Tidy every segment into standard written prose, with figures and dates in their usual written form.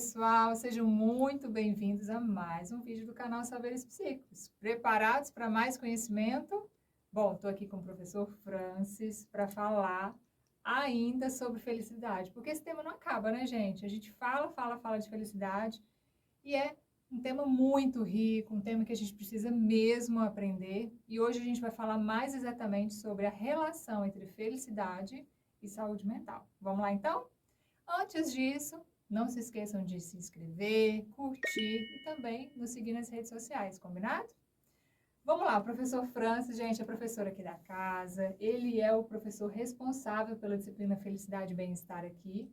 pessoal, sejam muito bem-vindos a mais um vídeo do canal Saberes Psíquicos. Preparados para mais conhecimento? Bom, estou aqui com o professor Francis para falar ainda sobre felicidade, porque esse tema não acaba, né, gente? A gente fala de felicidade e é um tema muito rico, um tema que a gente precisa mesmo aprender. E hoje a gente vai falar mais exatamente sobre a relação entre felicidade e saúde mental. Vamos lá, então? Antes disso, não se esqueçam de se inscrever, curtir e também nos seguir nas redes sociais, combinado? Vamos lá, o professor Francis, gente, é professor aqui da casa, ele é o professor responsável pela disciplina Felicidade e Bem-Estar aqui.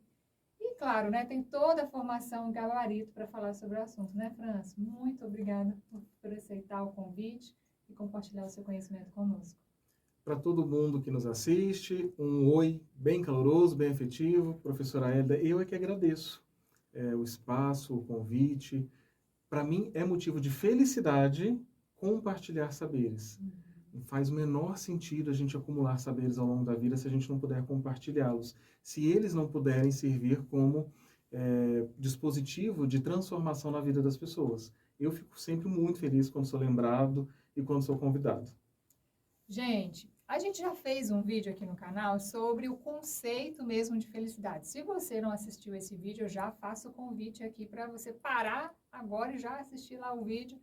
E, claro, né, tem toda a formação gabarito para falar sobre o assunto, né, Francis? Muito obrigada por aceitar o convite e compartilhar o seu conhecimento conosco. Para todo mundo que nos assiste, um oi bem caloroso, bem afetivo. Professora Hélida, eu é que agradeço o espaço, o convite. Para mim é motivo de felicidade compartilhar saberes. Faz o menor sentido a gente acumular saberes ao longo da vida se a gente não puder compartilhá-los. Se eles não puderem servir como dispositivo de transformação na vida das pessoas. Eu fico sempre muito feliz quando sou lembrado e quando sou convidado. Gente, a gente já fez um vídeo aqui no canal sobre o conceito mesmo de felicidade. Se você não assistiu esse vídeo, eu já faço o convite aqui para você parar agora e já assistir lá o vídeo,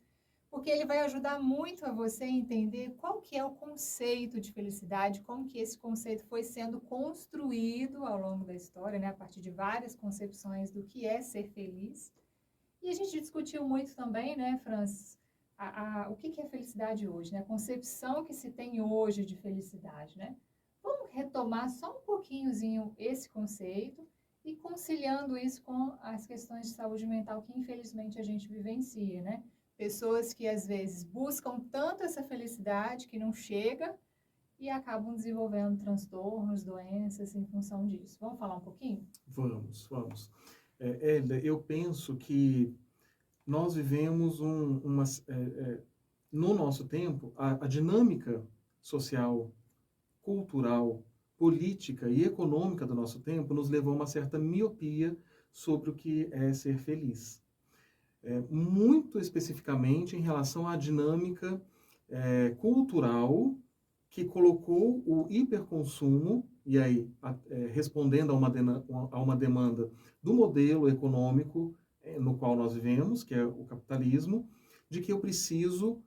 porque ele vai ajudar muito a você a entender qual que é o conceito de felicidade, como que esse conceito foi sendo construído ao longo da história, né, a partir de várias concepções do que é ser feliz. E a gente discutiu muito também, né, Francis, o que é felicidade hoje, né? A concepção que se tem hoje de felicidade, né? Vamos retomar só um pouquinhozinho esse conceito e conciliando isso com as questões de saúde mental que infelizmente a gente vivencia, né? Pessoas que às vezes buscam tanto essa felicidade que não chega e acabam desenvolvendo transtornos, doenças em função disso. Vamos falar um pouquinho? Vamos. Hélida, eu penso que nós vivemos no nosso tempo, a dinâmica social, cultural, política e econômica do nosso tempo nos levou a uma certa miopia sobre o que é ser feliz. Muito especificamente em relação à dinâmica cultural que colocou o hiperconsumo, e aí respondendo a uma demanda do modelo econômico no qual nós vivemos, que é o capitalismo, de que eu preciso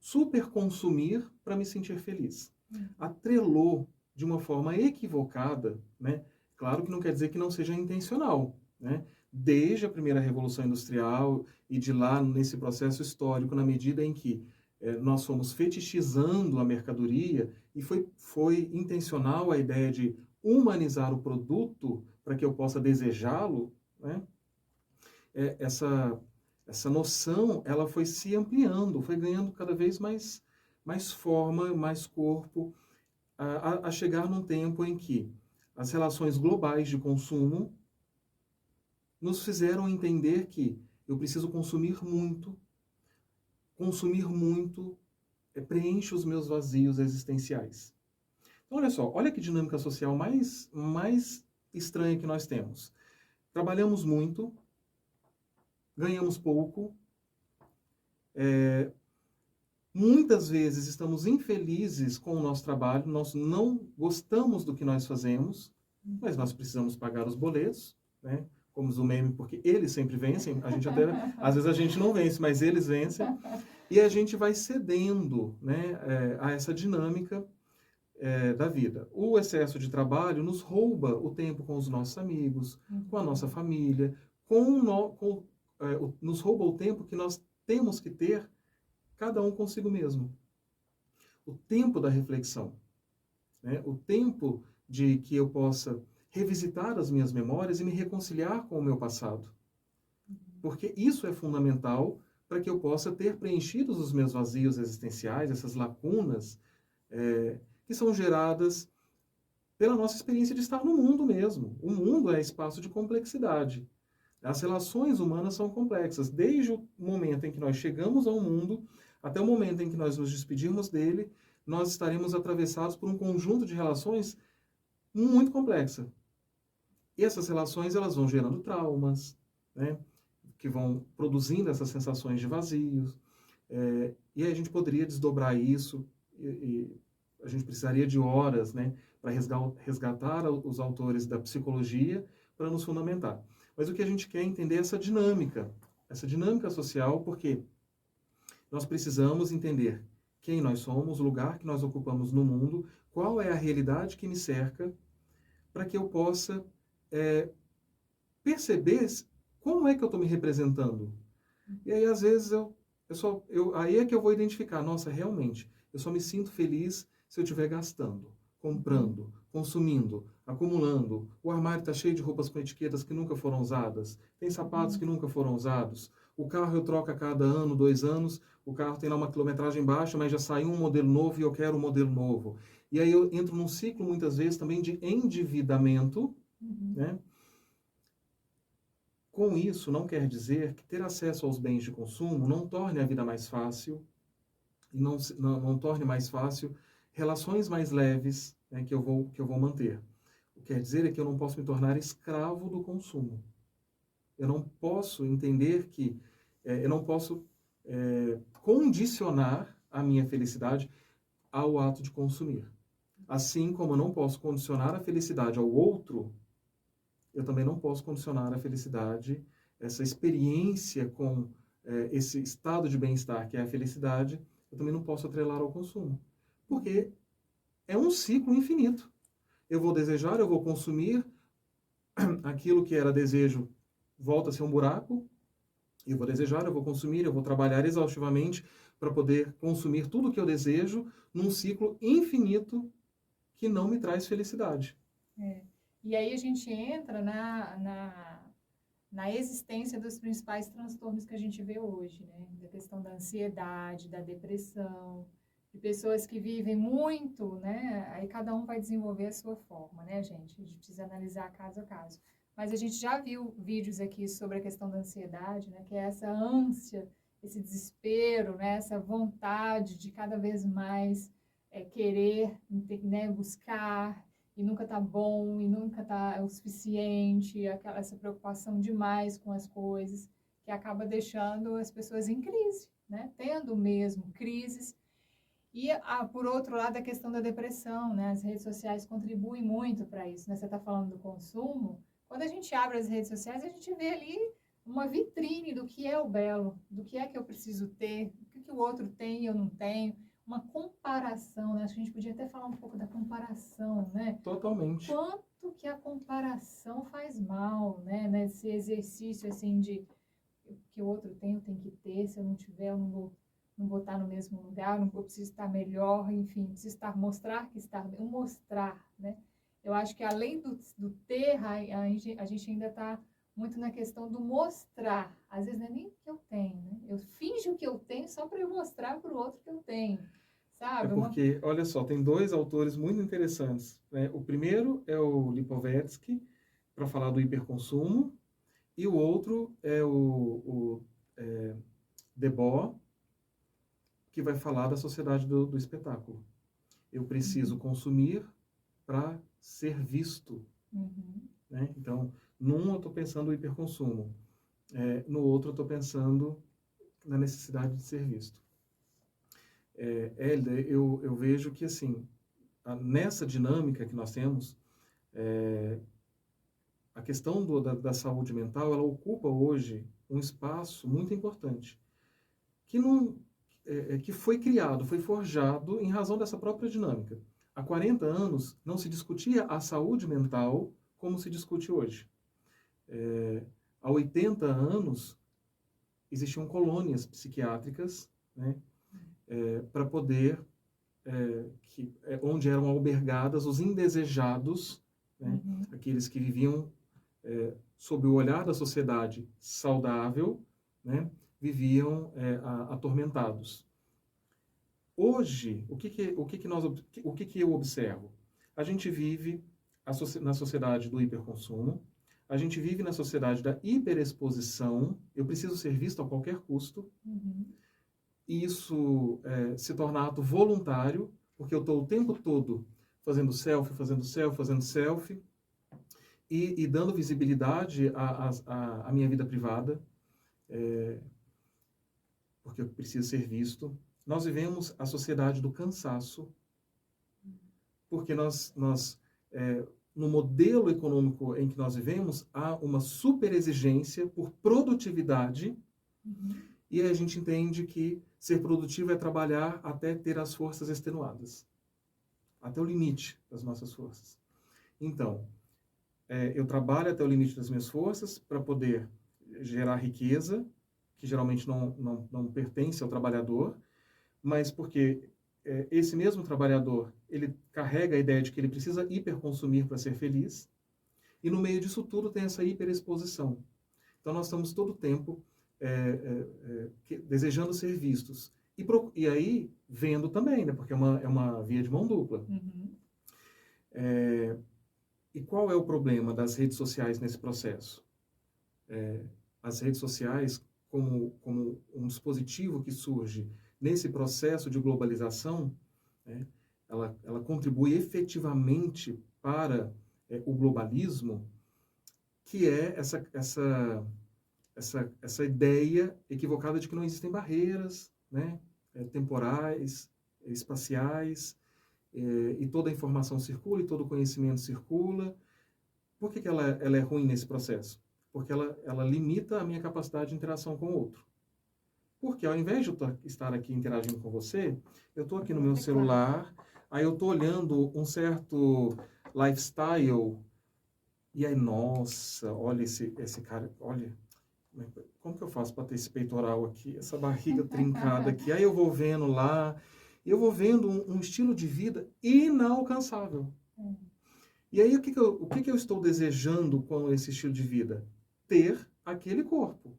superconsumir para me sentir feliz. Atrelou de uma forma equivocada, né? Claro que não quer dizer que não seja intencional, né? Desde a primeira Revolução Industrial e de lá nesse processo histórico, na medida em que nós fomos fetichizando a mercadoria e foi intencional a ideia de humanizar o produto para que eu possa desejá-lo, né? Essa noção ela foi se ampliando, foi ganhando cada vez mais forma, mais corpo, a chegar num tempo em que as relações globais de consumo nos fizeram entender que eu preciso consumir muito preenche os meus vazios existenciais. Então, olha só, olha que dinâmica social mais estranha que nós temos. Trabalhamos muito, ganhamos pouco, muitas vezes estamos infelizes com o nosso trabalho, nós não gostamos do que nós fazemos, mas nós precisamos pagar os boletos, né? Como o meme, porque eles sempre vencem, às vezes a gente não vence, mas eles vencem, e a gente vai cedendo, né, a essa dinâmica da vida. O excesso de trabalho nos rouba o tempo com os nossos amigos, com a nossa família, nos rouba o tempo que nós temos que ter, cada um consigo mesmo. O tempo da reflexão, né? O tempo de que eu possa revisitar as minhas memórias e me reconciliar com o meu passado. Porque isso é fundamental para que eu possa ter preenchidos os meus vazios existenciais, essas lacunas que são geradas pela nossa experiência de estar no mundo mesmo. O mundo é espaço de complexidade. As relações humanas são complexas, desde o momento em que nós chegamos ao mundo até o momento em que nós nos despedirmos dele, nós estaremos atravessados por um conjunto de relações muito complexa. E essas relações elas vão gerando traumas, né, que vão produzindo essas sensações de vazio. E aí a gente poderia desdobrar isso, e a gente precisaria de horas, né, para resgatar os autores da psicologia para nos fundamentar. Mas o que a gente quer entender é essa dinâmica social, porque nós precisamos entender quem nós somos, o lugar que nós ocupamos no mundo, qual é a realidade que me cerca, para que eu possa perceber como é que eu estou me representando. E aí, às vezes, aí é que eu vou identificar, nossa, realmente, eu só me sinto feliz se eu estiver gastando, comprando, consumindo, acumulando. O armário está cheio de roupas com etiquetas que nunca foram usadas, tem sapatos que nunca foram usados, o carro eu troco a cada ano, 2 anos, o carro tem lá uma quilometragem baixa, mas já saiu um modelo novo e eu quero um modelo novo. E aí eu entro num ciclo, muitas vezes, também de endividamento, né? Com isso, não quer dizer que ter acesso aos bens de consumo não torne a vida mais fácil, e não torne mais fácil relações mais leves, né, que eu vou manter. O que quer dizer é que eu não posso me tornar escravo do consumo. Eu não posso entender que eu não posso condicionar a minha felicidade ao ato de consumir. Assim como eu não posso condicionar a felicidade ao outro, eu também não posso condicionar a felicidade, essa experiência com esse estado de bem-estar que é a felicidade, eu também não posso atrelar ao consumo. Porque é um ciclo infinito. Eu vou desejar, eu vou consumir, aquilo que era desejo volta a ser um buraco, eu vou desejar, eu vou consumir, eu vou trabalhar exaustivamente para poder consumir tudo o que eu desejo num ciclo infinito que não me traz felicidade. E aí a gente entra na existência dos principais transtornos que a gente vê hoje, né? Da questão da ansiedade, da depressão, de pessoas que vivem muito, né? Aí cada um vai desenvolver a sua forma, né, gente? A gente precisa analisar caso a caso. Mas a gente já viu vídeos aqui sobre a questão da ansiedade, né? Que é essa ânsia, esse desespero, né? Essa vontade de cada vez mais querer, né? Buscar, e nunca tá bom, e nunca tá o suficiente, essa preocupação demais com as coisas, que acaba deixando as pessoas em crise, né? Tendo mesmo crises. E, por outro lado, a questão da depressão, né? As redes sociais contribuem muito para isso, né? Você está falando do consumo. Quando a gente abre as redes sociais, a gente vê ali uma vitrine do que é o belo, do que é que eu preciso ter, o que o outro tem e eu não tenho. Uma comparação, né? Acho que a gente podia até falar um pouco da comparação, né? Totalmente. Quanto que a comparação faz mal, né? Nesse exercício, assim, de que o outro tem, eu tenho que ter, se eu não tiver, eu não vou estar no mesmo lugar, não vou preciso estar melhor, enfim, preciso estar, mostrar que está bem, mostrar, né? Eu acho que além do ter, a gente ainda está muito na questão do mostrar. Às vezes não é nem o que eu tenho, né? Eu finjo que eu tenho só para eu mostrar para o outro que eu tenho, sabe? Porque, olha só, tem 2 autores muito interessantes, né? O primeiro é o Lipovetsky, para falar do hiperconsumo, e o outro é o Debord, que vai falar da sociedade do espetáculo. Eu preciso consumir para ser visto. Né? Então, num eu estou pensando no hiperconsumo, no outro eu estou pensando na necessidade de ser visto. Hélida, eu vejo que, assim, nessa dinâmica que nós temos, a questão da saúde mental, ela ocupa hoje um espaço muito importante, que, não, que foi criado, foi forjado em razão dessa própria dinâmica. Há 40 anos não se discutia a saúde mental como se discute hoje. Há 80 anos existiam colônias psiquiátricas, né, para poder, onde eram albergadas os indesejados, né, aqueles que viviam sob o olhar da sociedade saudável, né, viviam atormentados. Hoje, o que eu observo? A gente vive na sociedade do hiperconsumo, a gente vive na sociedade da hiperexposição, eu preciso ser visto a qualquer custo, e isso se torna ato voluntário, porque eu estou o tempo todo fazendo selfie, e dando visibilidade à minha vida privada, porque eu preciso ser visto. Nós vivemos a sociedade do cansaço, porque no modelo econômico em que nós vivemos, há uma super exigência por produtividade, e a gente entende que ser produtivo é trabalhar até ter as forças extenuadas, até o limite das nossas forças. Então, eu trabalho até o limite das minhas forças para poder gerar riqueza, que geralmente não pertence ao trabalhador, mas porque esse mesmo trabalhador, ele carrega a ideia de que ele precisa hiperconsumir para ser feliz, e no meio disso tudo tem essa hiperexposição. Então nós estamos todo o tempo desejando ser vistos. E aí, vendo também, né? Porque é uma via de mão dupla. E qual é o problema das redes sociais nesse processo? As redes sociais, como um dispositivo que surge nesse processo de globalização, né, ela contribui efetivamente para o globalismo, que é essa ideia equivocada de que não existem barreiras, né, temporais, espaciais, e toda a informação circula, e todo o conhecimento circula. Por que ela é ruim nesse processo? Porque ela limita a minha capacidade de interação com o outro. Porque ao invés de eu estar aqui interagindo com você, eu estou aqui no meu celular, aí eu estou olhando um certo lifestyle, e aí, nossa, olha esse cara, olha, como que eu faço para ter esse peitoral aqui, essa barriga trincada aqui? Aí eu vou vendo lá, eu vou vendo um estilo de vida inalcançável. E aí, o que eu estou desejando com esse estilo de vida? Ter aquele corpo.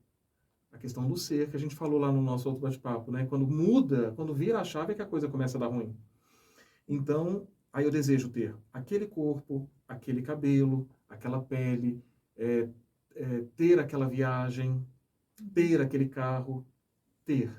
A questão do ser, que a gente falou lá no nosso outro bate-papo, né? Quando vira a chave é que a coisa começa a dar ruim. Então, aí eu desejo ter aquele corpo, aquele cabelo, aquela pele, ter aquela viagem, ter aquele carro, ter.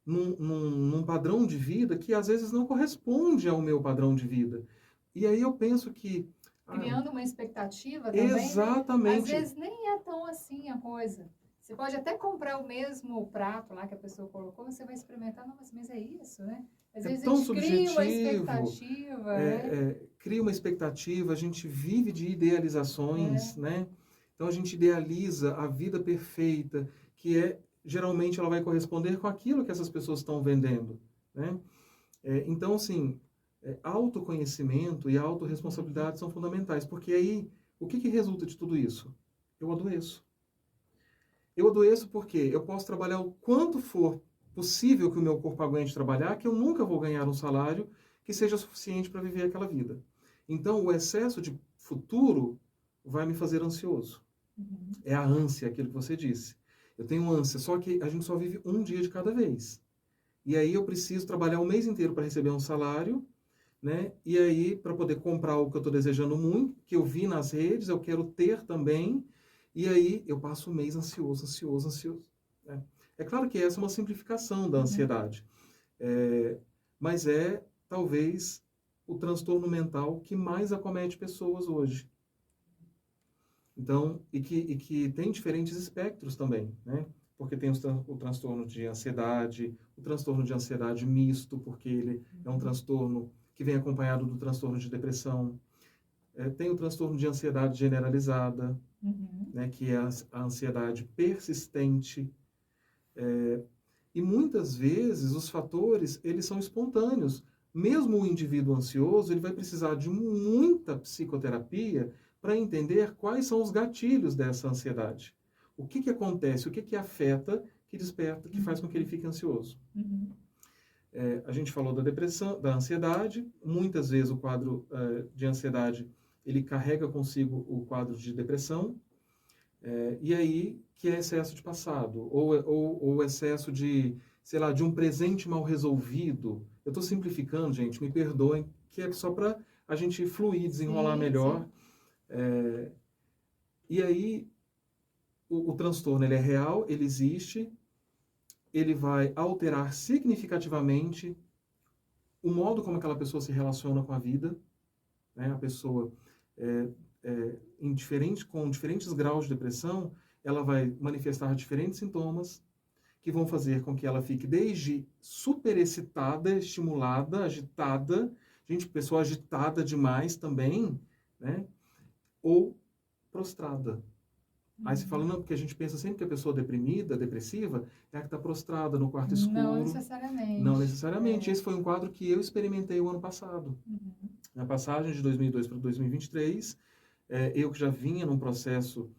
Num padrão de vida que às vezes não corresponde ao meu padrão de vida. E aí eu penso que... Criando uma expectativa também, exatamente. Né? Às vezes nem é tão assim a coisa. Você pode até comprar o mesmo prato lá que a pessoa colocou, você vai experimentar, nossa, mas é isso, né? Às vezes tão a gente subjetivo, cria uma expectativa, né? Cria uma expectativa, a gente vive de idealizações, né? Então a gente idealiza a vida perfeita, que geralmente ela vai corresponder com aquilo que essas pessoas estão vendendo, né? Então, assim, autoconhecimento e autorresponsabilidade são fundamentais, porque aí, o que resulta de tudo isso? Eu adoeço. Eu adoeço porque eu posso trabalhar o quanto for possível que o meu corpo aguente trabalhar, que eu nunca vou ganhar um salário que seja suficiente para viver aquela vida. Então, o excesso de futuro vai me fazer ansioso. É a ânsia, aquilo que você disse. Eu tenho ânsia, só que a gente só vive um dia de cada vez. E aí eu preciso trabalhar o mês inteiro para receber um salário, né? E aí, para poder comprar o que eu estou desejando muito, que eu vi nas redes, eu quero ter também. E aí eu passo o mês ansioso. Né? É claro que essa é uma simplificação da ansiedade. Mas talvez, o transtorno mental que mais acomete pessoas hoje. Então, e que tem diferentes espectros também, né? Porque tem o transtorno de ansiedade, o transtorno de ansiedade misto, porque ele é um transtorno que vem acompanhado do transtorno de depressão. Tem o transtorno de ansiedade generalizada, né, que é a ansiedade persistente. E muitas vezes os fatores, eles são espontâneos. Mesmo o indivíduo ansioso, ele vai precisar de muita psicoterapia para entender quais são os gatilhos dessa ansiedade. O que acontece, o que afeta, que desperta, que faz com que ele fique ansioso. A gente falou da depressão, da ansiedade. Muitas vezes o quadro de ansiedade, ele carrega consigo o quadro de depressão. E aí, que é excesso de passado, ou excesso de, sei lá, de um presente mal resolvido. Eu estou simplificando, gente, me perdoem, que é só para a gente fluir, desenrolar melhor. E aí, o transtorno, ele é real, ele existe, ele vai alterar significativamente o modo como aquela pessoa se relaciona com a vida, né? A pessoa com diferentes graus de depressão, ela vai manifestar diferentes sintomas que vão fazer com que ela fique desde super excitada, estimulada, agitada, gente, pessoa agitada demais também, né? Ou prostrada. Aí você fala, não, porque a gente pensa sempre que a pessoa deprimida, depressiva, é a que está prostrada no quarto escuro. Não necessariamente. Não necessariamente. Esse foi um quadro que eu experimentei o ano passado. Na passagem de 2002 para 2023, eu que já vinha num processo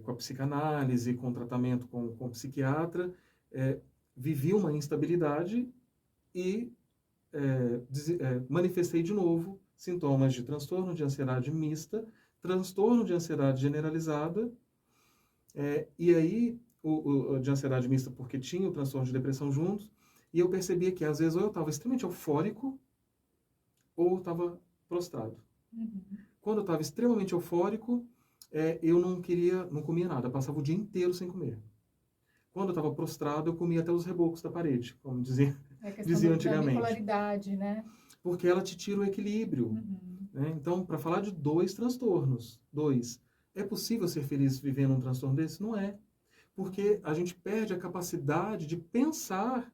com a psicanálise, com tratamento com psiquiatra, vivi uma instabilidade e manifestei de novo sintomas de transtorno de ansiedade mista, transtorno de ansiedade generalizada, e aí de ansiedade mista porque tinha o transtorno de depressão juntos, e eu percebia que às vezes ou eu estava extremamente eufórico ou eu estava prostrado. Quando eu estava extremamente eufórico, eu não comia nada, passava o dia inteiro sem comer. Quando eu estava prostrado, eu comia até os rebocos da parede, como dizia antigamente. Da bipolaridade, né? Porque ela te tira o equilíbrio. Né? Então, para falar de dois transtornos, é possível ser feliz vivendo um transtorno desse? Não é. Porque a gente perde a capacidade de pensar,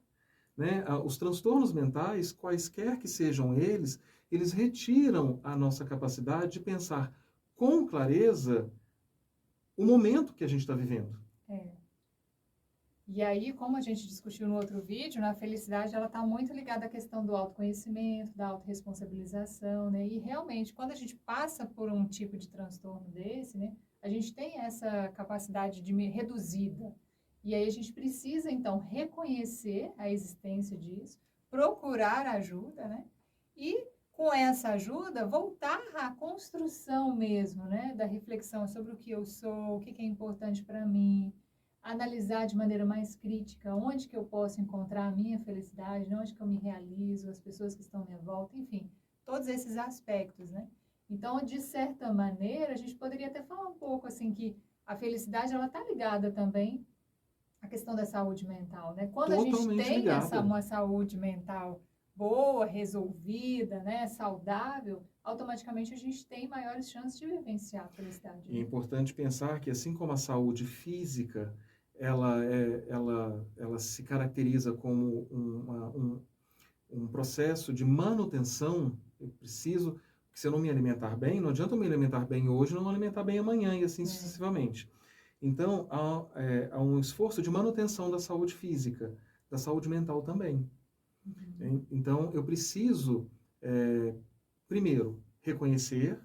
né? Os transtornos mentais, quaisquer que sejam eles retiram a nossa capacidade de pensar com clareza o momento que a gente está vivendo. E aí, como a gente discutiu no outro vídeo, a felicidade ela está muito ligada à questão do autoconhecimento, da autorresponsabilização, né? E realmente, quando a gente passa por um tipo de transtorno desse, né, a gente tem essa capacidade reduzida. E aí a gente precisa, então, reconhecer a existência disso, procurar ajuda, né? E com essa ajuda, voltar à construção mesmo, né? Da reflexão sobre o que eu sou, o que é importante para mim, analisar de maneira mais crítica onde que eu posso encontrar a minha felicidade, onde que eu me realizo, as pessoas que estão à minha volta, enfim, todos esses aspectos, né? Então, de certa maneira, a gente poderia até falar um pouco, assim, que a felicidade, ela está ligada também à questão da saúde mental, né? Quando a gente tem uma saúde mental boa, resolvida, né, saudável, automaticamente a gente tem maiores chances de vivenciar a felicidade. É importante pensar que, assim como a saúde física, ela se caracteriza como um processo de manutenção. Eu preciso, porque se eu não me alimentar bem, não adianta eu me alimentar bem hoje, não alimentar bem amanhã e assim sucessivamente. Então, há um esforço de manutenção da saúde física, da saúde mental também. Então, eu preciso, primeiro, reconhecer,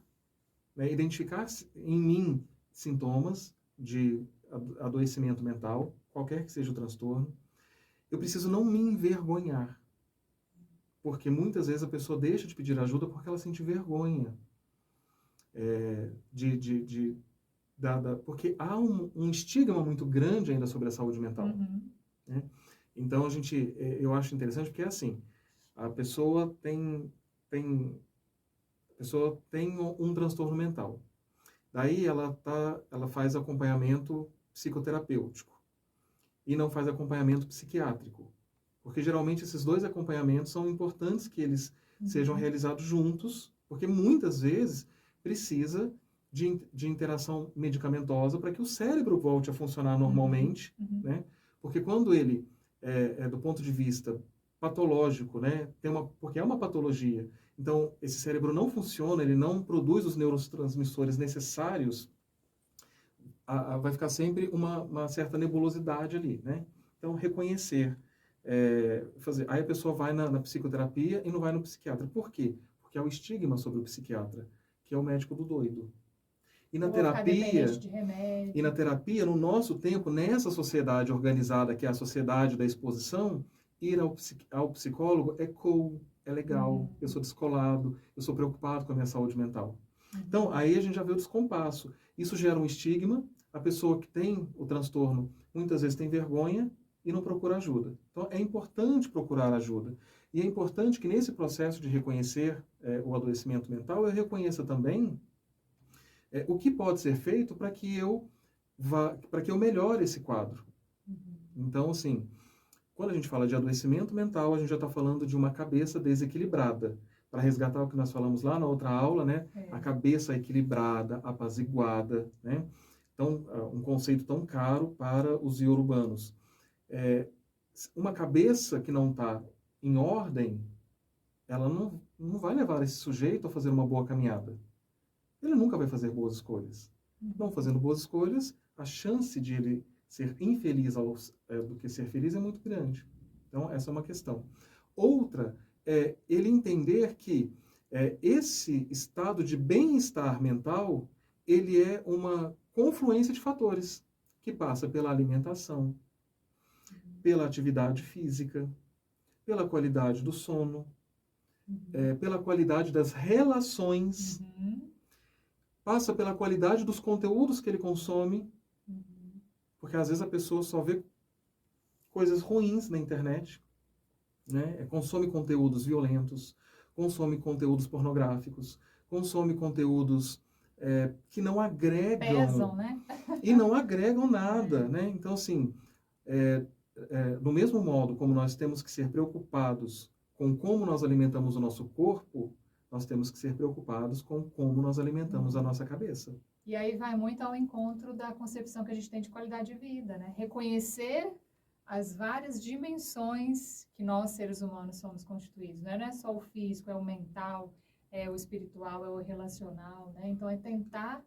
né, identificar em mim sintomas de adoecimento mental, qualquer que seja o transtorno. Eu preciso não me envergonhar, porque muitas vezes a pessoa deixa de pedir ajuda porque ela sente vergonha. Porque há um estigma muito grande ainda sobre a saúde mental. Né? Então, eu acho interessante porque é assim, a pessoa tem um transtorno mental. Daí ela faz acompanhamento psicoterapêutico e não faz acompanhamento psiquiátrico. Porque geralmente esses dois acompanhamentos são importantes que eles sejam realizados juntos, porque muitas vezes precisa de interação medicamentosa para que o cérebro volte a funcionar normalmente, né? Porque quando ele, do ponto de vista patológico, né, porque é uma patologia, então esse cérebro não funciona, ele não produz os neurotransmissores necessários, vai ficar sempre uma certa nebulosidade ali, né? Então, reconhecer, aí a pessoa vai na psicoterapia e não vai no psiquiatra. Por quê? Porque há o estigma sobre o psiquiatra, que é o médico do doido. E na terapia, no nosso tempo, nessa sociedade organizada, que é a sociedade da exposição, ir ao psicólogo é cool, é legal, eu sou descolado, eu sou preocupado com a minha saúde mental. Então, aí a gente já vê o descompasso. Isso gera um estigma, a pessoa que tem o transtorno muitas vezes tem vergonha e não procura ajuda. Então, é importante procurar ajuda. E é importante que nesse processo de reconhecer o adoecimento mental, eu reconheça também o que pode ser feito para que eu melhore esse quadro. Então, assim, quando a gente fala de adoecimento mental, a gente já está falando de uma cabeça desequilibrada. para resgatar o que nós falamos lá na outra aula, né? É. A cabeça equilibrada, apaziguada, né? Então, um conceito tão caro para os iorubanos. Uma cabeça que não está em ordem, ela não vai levar esse sujeito a fazer uma boa caminhada. Ele nunca vai fazer boas escolhas. Não fazendo boas escolhas, a chance de ele ser infeliz do que ser feliz é muito grande. Então, essa é uma questão. Outra é ele entender que esse estado de bem-estar mental, ele é uma confluência de fatores que passa pela alimentação, pela atividade física, pela qualidade do sono, pela qualidade das relações, passa pela qualidade dos conteúdos que ele consome, porque às vezes a pessoa só vê coisas ruins na internet, né? Consome conteúdos violentos, consome conteúdos pornográficos, consome conteúdos que não agregam... Pesam, né? E não agregam nada, né? Então, assim, do mesmo modo como nós temos que ser preocupados com como nós alimentamos o nosso corpo, nós temos que ser preocupados com como nós alimentamos a nossa cabeça. E aí vai muito ao encontro da concepção que a gente tem de qualidade de vida, né? Reconhecer as várias dimensões que nós, seres humanos, somos constituídos. Não é só o físico, é o mental, é o espiritual, é o relacional, né? Então, é tentar,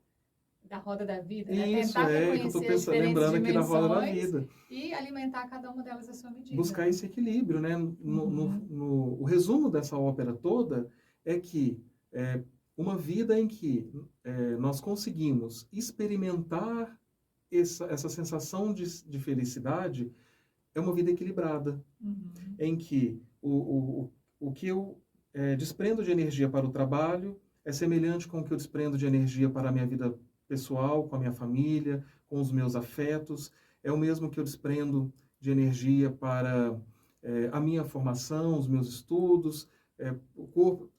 da roda da vida, né? Isso, Tentar que eu reconhecer estou as pensando, diferentes lembrando aqui da roda da dimensões vida. e alimentar cada uma delas à sua medida. Buscar esse equilíbrio, né? O resumo dessa ópera toda é que uma vida em que nós conseguimos experimentar essa sensação de felicidade é uma vida equilibrada, em que o que eu desprendo de energia para o trabalho é semelhante com o que eu desprendo de energia para a minha vida pessoal, com a minha família, com os meus afetos, é o mesmo que eu desprendo de energia para a minha formação, os meus estudos, o corpo.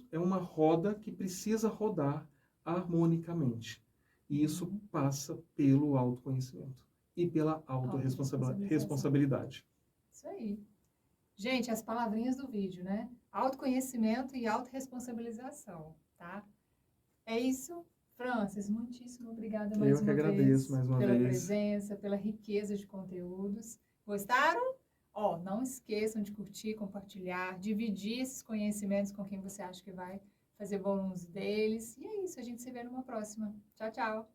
É uma roda que precisa rodar harmonicamente. E isso passa pelo autoconhecimento e pela autorresponsabilidade. Isso aí. Gente, as palavrinhas do vídeo, né? Autoconhecimento e autorresponsabilização, tá? É isso. Francis, muitíssimo obrigada mais uma vez. Eu que agradeço mais uma vez. Pela presença, pela riqueza de conteúdos. Gostaram? Não esqueçam de curtir, compartilhar, dividir esses conhecimentos com quem você acha que vai fazer bom uso deles. E é isso, a gente se vê numa próxima. Tchau, tchau!